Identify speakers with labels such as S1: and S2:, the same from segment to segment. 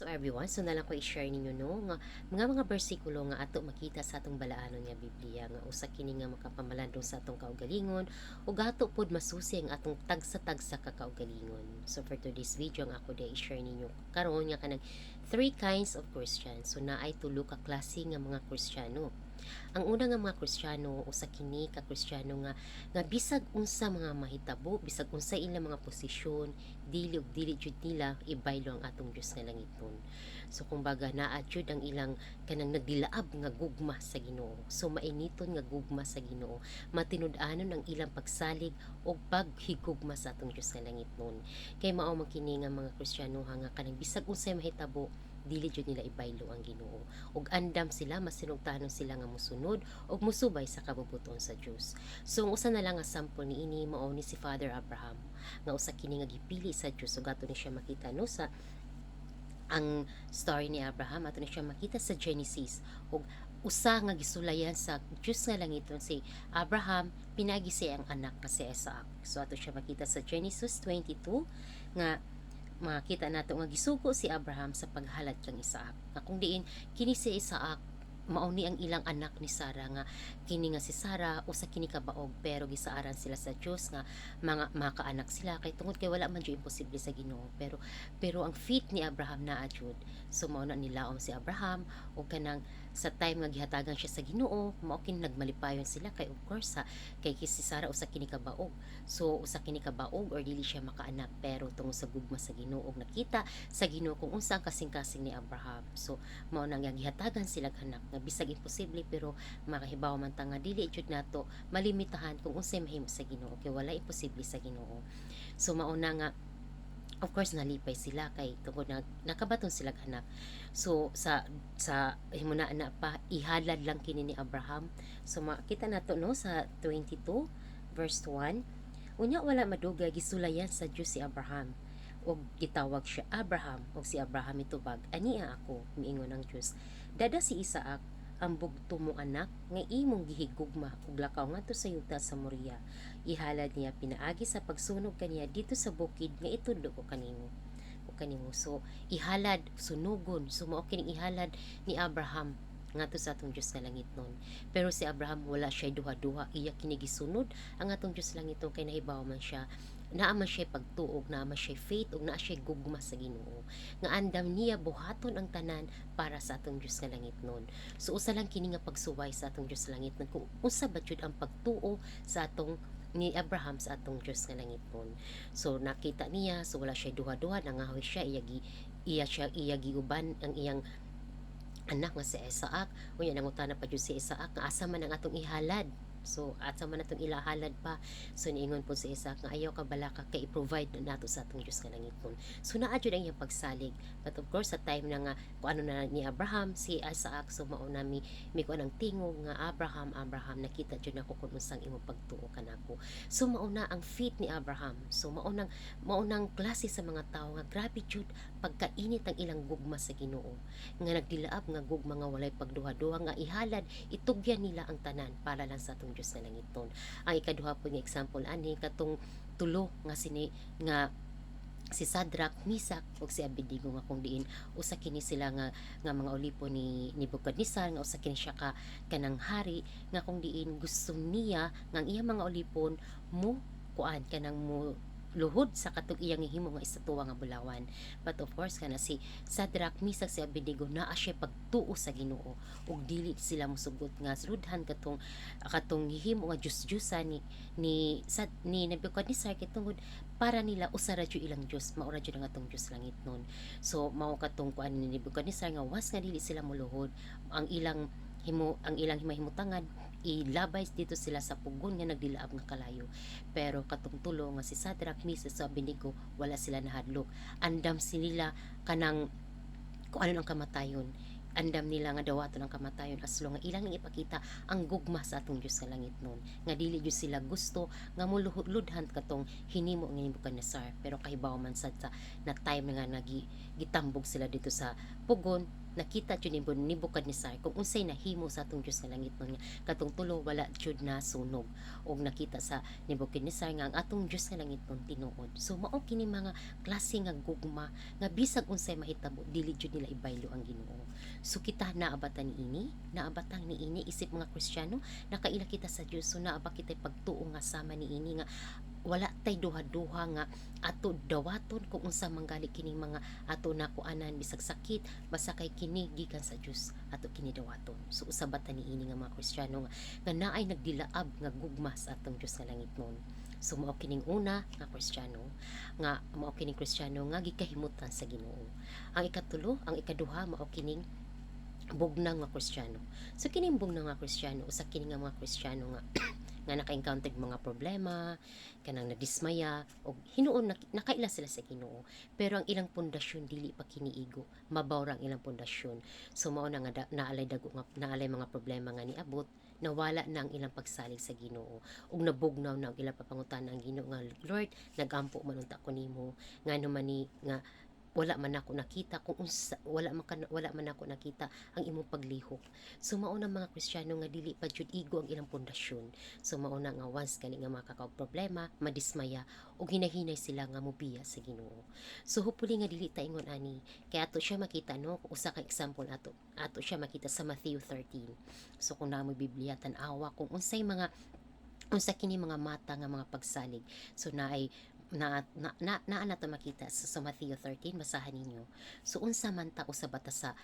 S1: So everyone, so nalang ko i-share ninyo no nga mga bersikulo nga ato makita sa atong balaanon nga Biblia nga usa kini nga makapamalandong sa atong kaugalingon ug ato pod masusi ang atong tagsa-tagsa ka kaugalingon. So for today's video nga ako day i-share ninyo karon nga kanang three kinds of Christians. So naay tulo ka klase nga mga Kristiyano. Ang una nga mga Kristiyano usa kini ka Kristiyano nga bisag unsa mga mahitabo, bisag unsa ilang mga posisyon, dili ug dili jud nila ibaylo ang atong Dios nga langiton. So kumbaga naa jud ang ilang kanang nagdilaab nga gugma sa Ginoo. So mainiton nga gugma sa Ginoo. Matinud-anon ang ilang pagsalig o paghigugma sa atong Dios nga langitnon. Kay mao man kini nga mga Kristiyano nga kanang bisag unsay mahitabo dili jud nila ibaylo ang Ginoo ug andam sila masinugtanon sila nga mosunod ug musubay sa kabubuton sa Dios. So ang usa na lang nga sample niini mao ni si Father Abraham nga usa kini nga gipili sa Dios ug ato ni siya makita no sa ang story ni Abraham ato ni siya makita sa Genesis ug usa nga gisulayan sa Dios nga langiton si Abraham pinagi siya ang anak nga si Isaac. So ato siya makita sa Genesis 22 nga makita nato nga gisugo si Abraham sa paghalad kang Isaac. Nga kung diin kini si Isaac mao ni ang ilang anak ni Sarah nga kini nga si Sarah usa kini ka baog pero gisaaran sila sa Dios nga mga makaanak sila kay tungod kay wala man jud imposible sa Ginoo pero ang faith ni Abraham naa jud. So mao na nilaom si Abraham ug kanang sa time nga gihatagan siya sa Ginoo mao kini nagmalipayon sila kay of course kay si Sarah usa kini ka baog. So usa kini ka baog or dili siya makaanak pero tungod sa gugma sa Ginoo ug nakita sa Ginoo kung unsa ang kasing-kasing ni Abraham. So mao nang gihatagan sila anak nga bisag imposible pero makahibaw man ta nga dili jud nato malimitahan kung unsay mahimo sa Ginoo kay wala imposible sa Ginoo. So mao na nga of course nalipay sila kay tungod na nakabaton sila anak. So sa himuna na pa ihalad lang kini ni Abraham. So makita nato no sa 22 verse 1. Unya wala madugay gisulayan sa Dios si Abraham ug gitawag siya Abraham ug si Abraham mitubag ania ako miingon ang Dios. Dada si Isaac ang bugto mo anak nga imong gihigugma ug lakaw ngadto sa yuta sa Moria. Ihalad niya pinaagi sa pagsunog kaniya dito sa bukid nga itudlo ko kanimo. So ihalad sunugon so mao kining ihalad ni Abraham ngadto sa atong Dios nga langitnon. Pero si Abraham wala siya duha-duha iya kini gisunod ang atong Dios langitnon kay nahibaw man siya naa man siya pagtuog, naa man siya faith ug naa siya gugma sa Ginoo nga andam niya buhaton ang tanan para sa atong Dios nga langitnon. So usa lang kini nga pagsuway sa atong Dios sa langitnon kung unsa ba jud ang pagtuo sa atong ni Abraham sa atong Dios nga langitnon. So nakita niya so wala siya duha-duha nangahoy siya iya giuban ang iyang anak nga si Isaac unya nangutana pa jud si Isaac nga asa man ang atong ihalad. So asa man natong ilahalad pa. So niingon po si Isaac nga ayaw ka balaka kay i-provide na nato sa atong Dios nga langitnon. So naa jud ang iyang pagsalig. But of course sa time na nga kung ano na ni Abraham si Isaac so mao na mi ko nang tingog nga Abraham nakita jud nako kung unsang imong pagtuo kanako. So mao na ang faith ni Abraham. So mao nang klase sa mga tawo nga grabe jud pagkainit ang ilang gugma sa Ginoo nga nagdilaab nga gugma nga walay pagduha-duha nga ihalad itugyan nila ang tanan para lang sa atong Dios nga langitnon. Ang ikaduha po nga example ani katong tulo nga si Sadrak, Misak ug si Abednego nga kung diin usa kini sila nga mga ulipo ni Nebukadnezar nga usa kini siya kanang hari nga kung diin gusto niya nga ang iyang mga ulipon mo kuan kanang mo luhod sa katong iyang himo nga estatwa nga bulawan. But of course kana si Sadrak, Misak, si Abednego naa siya pagtuo sa Ginoo ug dili sila mosugot nga suludhan katong himo nga Dios-Diosan ni Nebukadnezar kay tungod para nila usa ra jud ilang Dios mao ra jud ang atong Dios langitnon. So mao katong kuan ni Nebukadnezar nga was nga dili sila moluhod ang ilang himutangan ilabay dito sila sa pugon nga nagdilaab nga kalayo. Pero katong tulo nga si Sadrak, Misak, sa Abednego wala sila nahadlok. Andam sila kanang kung ano ang kamatayon. Andam nila nga dawaton ang kamatayon aslo nga ilang nang ipakita ang gugma sa atong Dios sa langit nun. Nga dili jud sila gusto nga muluhod-ludhan katong hinimo nga ni Nebukadnezar. Pero kahibaw man sad sa na time nga gitambog sila dito sa pugon nakita jud ni Bukadnesar kung unsay nahimo sa atong Dios nga langit nun nga katong tulo wala jud na sunog, og nakita sa ni Bukadnesar nga ang atong Dios nga langit nun tinuod. So mao kini mga klase nga gugma nga bisag unsay mahitabo dili jud nila ibaylo ang Ginoo. So kita naabatan naabatan ni ini isip mga Kristiyano, nakaila kita sa Dios, so naaba kitay pagtuo nga sama ni ini nga wala tay duha-duha nga ato dawaton kung unsa manggali kining mga ato nakuanan bisag sakit basta kay kini gikan sa Dios ato kini dawaton. So usabatan ni ini nga mga Kristiyano nga naay nagdilaab nga gugma sa atong Dios nga langit nun. So mao kining una nga Kristiyano nga mao kining Kristiyano nga gikahimutan sa Ginoo. Ang ikatulo, ang ikaduha mao kining bugnang nga Kristiyano. So kining bugnang nga Kristiyano usa kini nga mga Kristiyano nga nga naka-encounter mga problema, kanang nadismaya o hinuon nakaila sila sa Ginoo. Pero ang ilang pundasyon dili pa kiniigo, mabaw ra ang ilang pundasyon. So mao na nga naalay naalay mga problema nga niabot, nawala na ang ilang pagsalig sa Ginoo ug nabugnaw na ang ilang papangutana ang Ginoo nga Lord, nagampo man unta ko nimo ngano man ni nga wala man ako nakita kung unsa wala man ako nakita ang imong paglihok. So mao na mga Kristiyano nga dili pa jud igo ang ilang pundasyon. So mao na nga once kani nga makakaog problema, madismaya ug hinahinay sila nga mobiya sa Ginoo. So hopefully nga dili ta ingon ani kay ato siya makita no usa ka example ato siya makita sa Matthew 13. So kung naa mo Biblia tan-awa kung unsa kini mga mata nga mga pagsalig. So naay naa to makita sa Matthew 13 basahan ninyo. So unsa man ta sa bata sa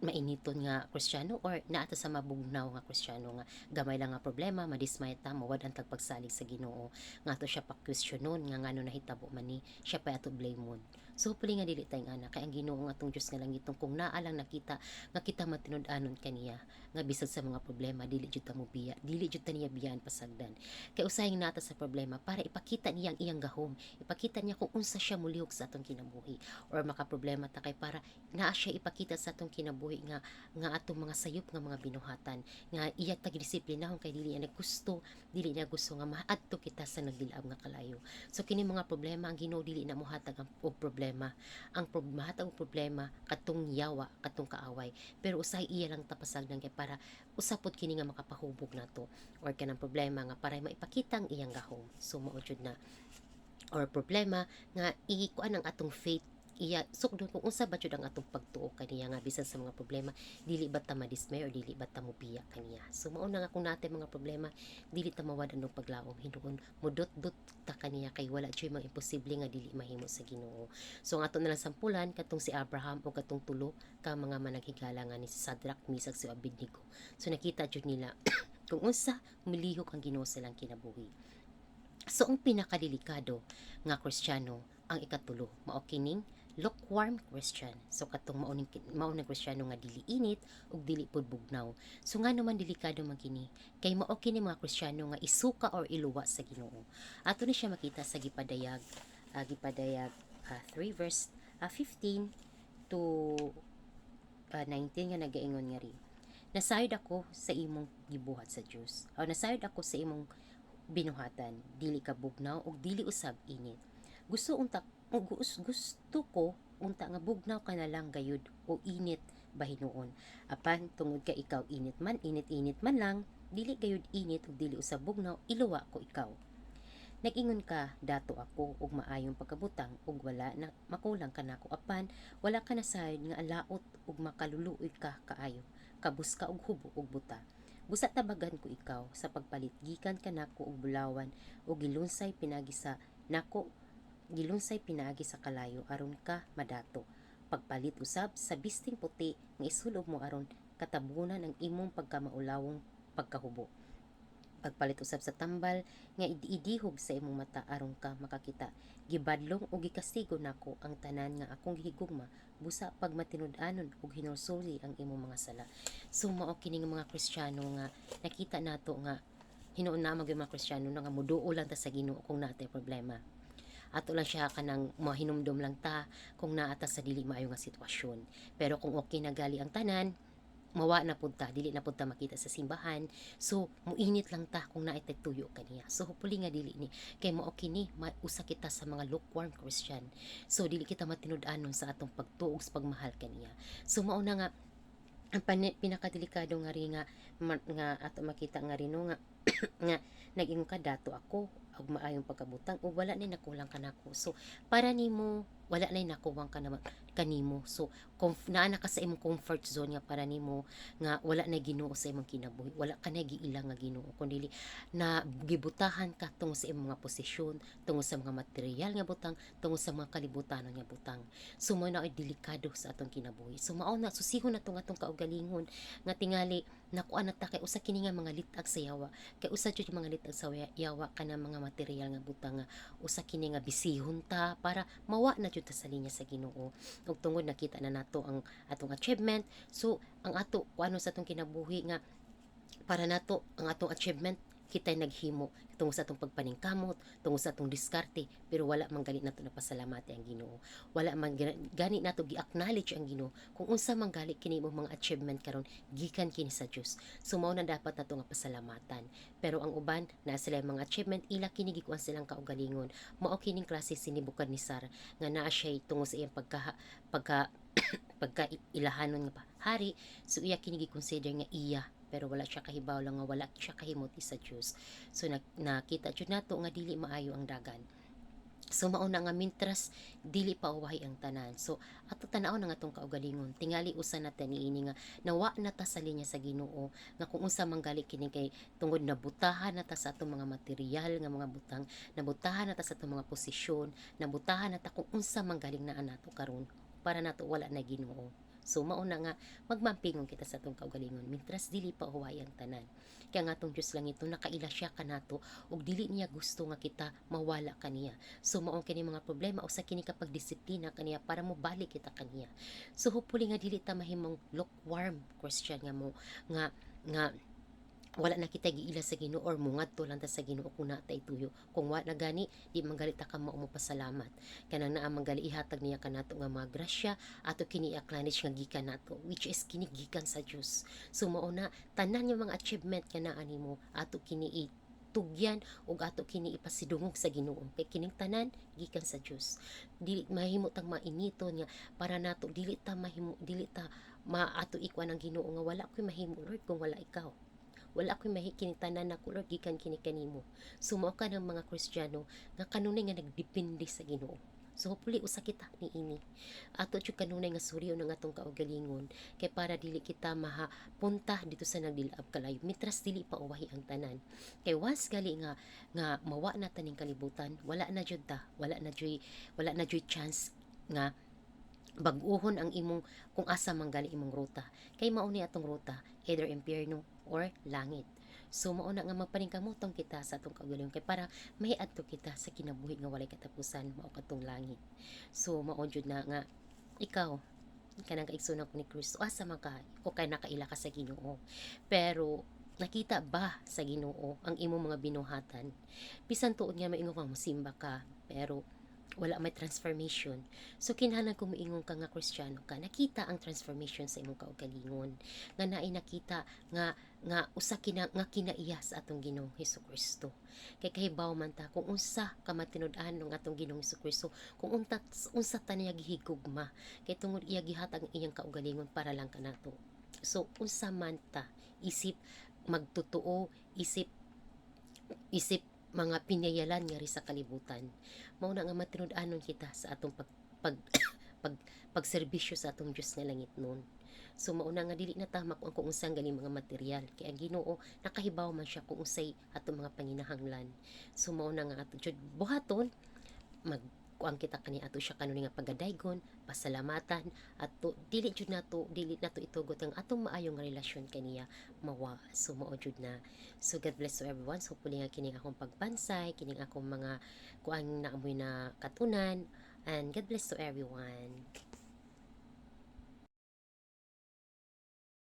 S1: mainiton nga Kristiyano or naata sa mabugnaw nga Kristiyano nga gamay lang nga problema madismay ta mawad ang tagpagsalig sa Ginoo nga ato siya pa questionon nga ngano nahitabo man ni siya pa ato blamon. So hopefully nga dili tayong ana kay ang Ginoo nga atong Dios nga langitong kung naa lang nakita nga kita matinud-anon kaniya nga bisag sa mga problema dili jud ta mobiya dili jud ta niya biyaan pasagdan kay usaying nata sa problema para ipakita niya ang iyang gahom, ipakita niya kung unsa siya mulihok sa atong kinabuhi or makaproblema ta kay para naa siya ipakita sa atong kinabuhi nga atong mga sayop nga mga binuhatan nga iya tag disiplinahon kay dili niya gusto nga maadto kita sa nagdilaab nga kalayo. So kini mga problema ang Ginoo dili na mohatag og problema ang mahatag og problema katong yawa katong kaaway pero usay iya lang tapasagdan kay para usapod kini nga makapahubog nato or kanang problema nga para maipakita ang iyang gahom. So mao jud na or problema nga ikuan ang atong faith iya sukdon kung unsa ba jud ang atong pagtuo kaniya nga bisan sa mga problema dili ba ta madismay or dili ba ta mobiya kaniya. So mao na nga kung natay mga problema dili ta mawad og paglaom hinuon mudot-dot ta kaniya kay wala jud mga imposible nga dili mahimo sa Ginoo. So ang ato na lang sampulan katong si Abraham o katong tulo ka mga managhigala nga ni si Sadrak misag si Abednego. So nakita jud nila kung unsa mulihok ang Ginoo sa ilang kinabuhi. So ang pinakadelikado nga Kristiyano ang ikatulo mao kining lukewarm Christian. So katong mao ning Kristiyano nga dili init ug dili pud bugnaw. So ngano man delikado man kini kay mao kini mga Kristiyano nga isuka or iluwa sa Ginoo. Ato ni siya makita sa gipadayag 3 verse 15 to 19 nga nagaingon nga ri. Nasayod ako sa imong gibuhat sa Dios. O nasayod ako sa imong binuhatan, dili ka bugnaw ug dili usab init. Gusto ko unta nga bugnaw ka na lang gayud o init bahinuon. Apan tungod ka ikaw init man lang, dili gayud init ug dili usab bugnaw, iluwa ko ikaw. Nag-ingon ka, dato ako ug maayong pagkabutang ug wala na makulang ka nako apan wala ka nasayod nga alaot ug makaluluoy ka kaayo. Kabus ka og hubo ug buta. Busa tabagan ko ikaw sa pagpalit gikan ka nako og bulawan ug gilunsay pinagi sa kalayo aron ka madato. Pagpalit usab sa bisting puti nga isulob mo aron katabunan ang imong pagkamaulawong pagkahubo. Pagpalit usab sa tambal nga idihog sa imong mata aron ka makakita. Gibadlong ug gikastigo nako ang tanan nga akong gihigugma busa pag matinud-anon ug hinulsuli ang imong mga sala. So mao kining mga Kristiyano nga nakita nato nga hinuon na mga Kristiyano nga muduo lang ta sa Ginoo kung natay problema. Ato lang siya kanang mahinumdum lang ta kung naata sa dili maayo nga sitwasyon. Pero kung okay na gali ang tanan, mawa na pud ta, dili na pud ta makita sa simbahan. So muinit lang ta kung naay tuyo kaniya. So hopefully nga dili ni kay mao kini mausa kita sa mga lukewarm Christian. So dili kita matinud-anon sa atong pagtuog sa pagmahal kaniya. So mao na nga ang pinakadelikado nga ri nga ato makita nga rin nga nga naging kadato ako og maayong pagkabutang o wala na nakulang ka nako. So para nimo wala na nakuwang ka naman kanimo. So naa na ka sa imong comfort zone nga para nimo nga wala na Ginoo sa imong kinabuhi. Wala ka na giilang nga Ginoo kundi na gibutahan ka tungod sa imong mga posisyon, tungod sa mga material nga butang, tungod sa mga kalibutanon nga butang. So mo na ay delikado sa atong kinabuhi. So mao na susihon na atong kaugalingon nga tingali nakuan na ta kay usa kini nga mga litag sa yawa. Kay usa jud yung mga litag sa yawa kana mga material nga butang nga usa kini nga bisihon ta para mawa na jud ta sa linya sa Ginoo. Ug tungod nakita na nato ang atong achievement, so ang ato kuano sa atong kinabuhi nga para nato ang atong achievement kita'y naghimo tungod sa atong pagpaningkamot, tungod sa atong diskarte, pero wala man gani nato napasalamati ang Ginoo. Wala man gani nato gi-acknowledge ang Ginoo kung unsa man gali kini imong mga achievement karon gikan kini sa Dios. So mao na dapat nato nga pasalamatan. Pero ang uban na sila mga achievement ila kini gikuan silang kaugalingon. Mao kining klase si Nebuchadnezzar nga naa siya tungod sa iyang pagka ilahanon nga hari, so iya kini gi-consider nga iya pero wala siya kahibaw lang nga wala siya kahimot sa Dios. So nakita jud nato nga dili maayo ang dagan. So mao na nga mintras dili pa uwahi ang tanan. So ato tan-aw na nga tong kaugalingon. Tingali usa na ta niini nga nawa na ta sa linya sa Ginoo nga kung unsa man gali kini kay tungod nabutahan na ta sa atong mga material nga mga butang, nabutahan na ta sa atong mga posisyon, nabutahan na ta kung unsa man galing naa nato karon para nato wala na Ginoo. So mao na nga magmampingon kita sa atong kaugalingon mintras dili pa huway ang tanan. Kaya nga atong Dios lang ito nakaila siya kanato ug dili niya gusto nga kita mawala kaniya. So mao kini mga problema usa kini kapag disiplina kaniya para mo balik kita kaniya. So hopefully nga dili ta mahimong lukewarm Christian nga mo nga wala na kita giila sa Ginoo or mungadto lang ta sa Ginoo kung natay tuyo. Kung wala gani di manggali ta ka mao mo pasalamat. Kanang naa manggali ihatag niya kanato nga mga grasya ato kini acknowledge nga gikan nato which is kini gikan sa Dios. So mao na tanan yung mga achievement nga naa nimo ato kini tugyan ug ato kini ipasidungog sa Ginoo kay kining tanan gikan sa Dios. Dili mahimo tang mainiton nga para nato dili ta maato ikuan ang Ginoo nga wala koy mahimo Lord kung wala ikaw. Wala ko'y mahikinitanan na Lord gikan kini kanimo. Sumo ka ng mga Kristiyano nga kanunay nga nagdepende sa Ginoo. So hopefully usa kita niini. Ato jud kanunay nga suryo ng atong kaugalingon kay para dili kita mahapunta dito sa nagdilab kalayo. Mitras dili pa uwahi ang tanan. Kay once gali nga mawa na taning kalibutan, wala na jud ta, wala na jud chance nga bag-ohon ang imong kung asa manggali imong ruta kay mao ni atong ruta either impyerno or langit. So mao na nga magpaningkamotong kita sa atong kaugalingon kay para mahiadto kita sa kinabuhi nga walay katapusan mao katong langit. So mao jud na nga ikaw kanang kaigsunan ko ni Kristo asa man ka o kay nakaila ka sa Ginoo. Pero nakita ba sa Ginoo ang imong mga binuhatan? Bisan tuod nga maingon kang mosimba ka pero wala may transformation. So kinahanglan kung moingon ka nga Kristiyano ka, nakita ang transformation sa imong kaugalingon. Nga naay nakita nga usa nga kinaiya sa atong Ginoong Hesukristo. Kay kahibaw man ta kung unsa ka matinud-an ng atong Ginoong Hesukristo, kung unsa ta niya gihigugma, kay tungod iya gihatag ang iyang kaugalingon para lang kanato. So unsa man ta isip magtotoo, isip mga pinyayalan nga ri sa kalibutan. Mao na nga matinud-anon kita sa atong pag pagserbisyo sa atong Dios nga langit nun. So mao na nga dili na tamak ang kung unsang ganing mga material kay ang Ginoo nakahibaw man siya kung unsay atong mga panginahanglan. So mao na nga ato jud buhaton mag kuang kita kani ato siya kanuni nga pagadaygon, pasalamatan at dili nato itugot ang atong maayong relasyon kaniya mawa. So mao jud na. So God bless to everyone. So hopefully nga kining akong pagbansay, kining akong mga kuang naamoy na katunan and God bless to everyone.